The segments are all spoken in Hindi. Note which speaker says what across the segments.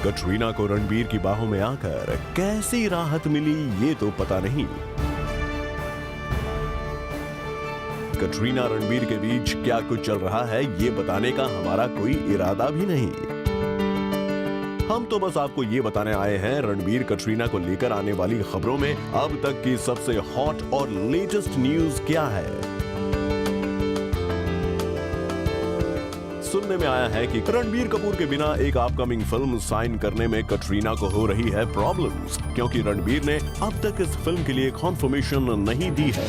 Speaker 1: कटरीना को रणबीर की बाहों में आकर कैसी राहत मिली ये तो पता नहीं। कटरीना रणबीर के बीच क्या कुछ चल रहा है ये बताने का हमारा कोई इरादा भी नहीं। हम तो बस आपको ये बताने आए हैं रणबीर कटरीना को लेकर आने वाली खबरों में अब तक की सबसे हॉट और लेटेस्ट न्यूज क्या है। सुनने में आया है कि रणबीर कपूर के बिना एक अपकमिंग फिल्म साइन करने में कटरीना को हो रही है प्रॉब्लम्स, क्योंकि रणबीर ने अब तक इस फिल्म के लिए कॉन्फर्मेशन नहीं दी है।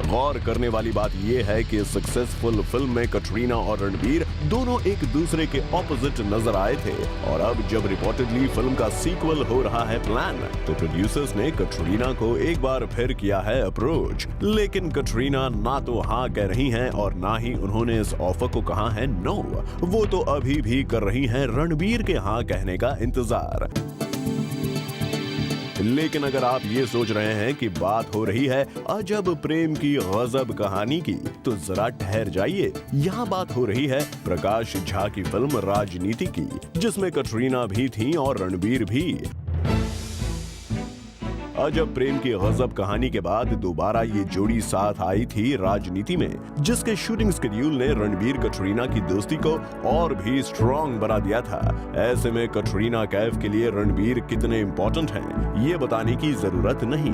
Speaker 1: गौर करने वाली बात यह है कि सक्सेसफुल फिल्म में कटरीना और रणबीर दोनों एक दूसरे के ऑपोजिट नजर आए थे, और अब जब रिपोर्टेडली फिल्म का सीक्वल हो रहा है प्लान, तो प्रोड्यूसर्स ने कटरीना को एक बार फिर किया है अप्रोच। लेकिन कटरीना ना तो हाँ कह रही हैं और ना ही उन्होंने इस ऑफर को कहा है नो। वो तो अभी भी कर रही हैं रणबीर के हाँ कहने का इंतजार। लेकिन अगर आप ये सोच रहे हैं कि बात हो रही है अजब प्रेम की गजब कहानी की, तो जरा ठहर जाइए। यहाँ बात हो रही है प्रकाश झा की फिल्म राजनीति की, जिसमें कटरीना भी थी और रणबीर भी। अजब प्रेम की गजब कहानी के बाद दोबारा ये जोड़ी साथ आई थी राजनीति में, जिसके शूटिंग शेड्यूल ने रणबीर कटरीना की दोस्ती को और भी स्ट्रॉन्ग बना दिया था। ऐसे में कटरीना कैफ के लिए रणबीर कितने इंपॉर्टेंट हैं ये बताने की जरूरत नहीं।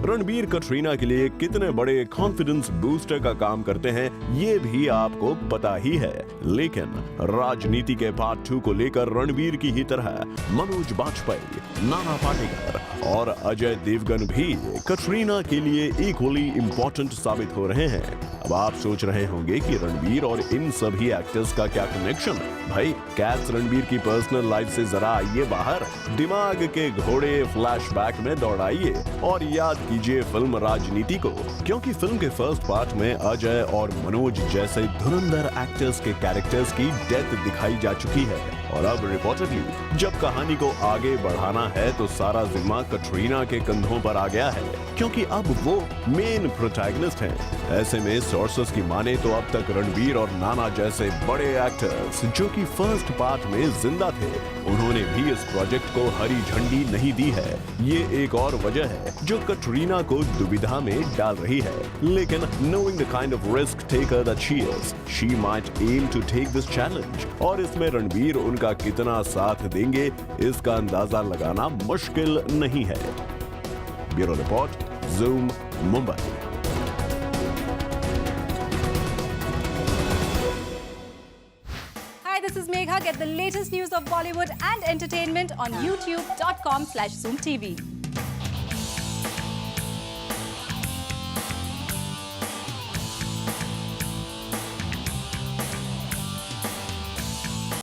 Speaker 1: रणबीर कटरीना के लिए कितने बड़े कॉन्फिडेंस बूस्टर का काम करते हैं ये भी आपको पता ही है। लेकिन राजनीति के पार्ट 2 को लेकर रणबीर की ही तरह मनोज बाजपेयी, नाना पाटेकर और अजय देवगन भी कटरीना के लिए इक्वली इंपॉर्टेंट साबित हो रहे हैं। अब आप सोच रहे होंगे कि रणबीर और इन सभी एक्टर्स का क्या कनेक्शन। भाई कैट्स रणबीर की पर्सनल लाइफ से जरा आइए बाहर, दिमाग के घोड़े फ्लैशबैक में दौड़ाइए और याद कीजिए फिल्म राजनीति को, क्योंकि फिल्म के फर्स्ट पार्ट में अजय और मनोज जैसे धुरंधर एक्टर्स के कैरेक्टर्स की डेथ दिखाई जा चुकी है। और अब रिपोर्टेडली जब कहानी को आगे बढ़ाना है तो सारा जिम्मा कटरीना के कंधों पर आ गया है, क्योंकि अब वो मेन प्रोटैगनिस्ट हैं। ऐसे में सोर्सेस की माने तो अब तक रणबीर और नाना जैसे बड़े एक्टर्स जो कि फर्स्ट पार्ट में जिंदा थे, उन्होंने भी इस प्रोजेक्ट को हरी झंडी नहीं दी है। ये एक और वजह है जो कटरीना को दुविधा में डाल रही है। लेकिन knowing the kind of risk taker that she is, she might aim to take this challenge, और इसमें रणबीर उनका कितना साथ देंगे इसका अंदाजा लगाना मुश्किल नहीं है। Bureau report, zoom, Mumbai.
Speaker 2: Hi, this is Megha. Get the latest news of Bollywood and entertainment on youtube.com/zoomtv.